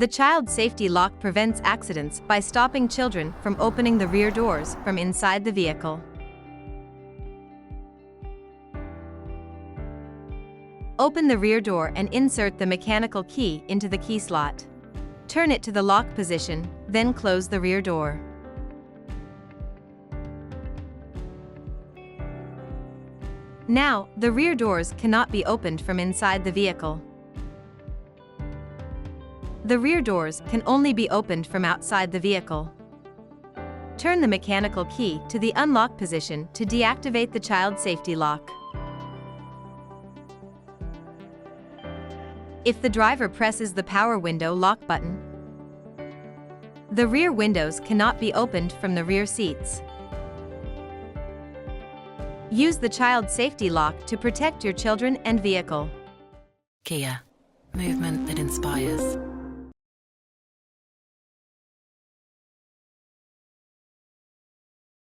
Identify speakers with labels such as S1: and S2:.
S1: The child safety lock prevents accidents by stopping children from opening the rear doors from inside the vehicle. Open the rear door and insert the mechanical key into the key slot. Turn it to the lock position, then close the rear door. Now, the rear doors cannot be opened from inside the vehicle. The rear doors can only be opened from outside the vehicle. Turn the mechanical key to the unlock position to deactivate the child safety lock. If the driver presses the power window lock button, the rear windows cannot be opened from the rear seats. Use the child safety lock to protect your children and vehicle.
S2: Kia, movement that inspires.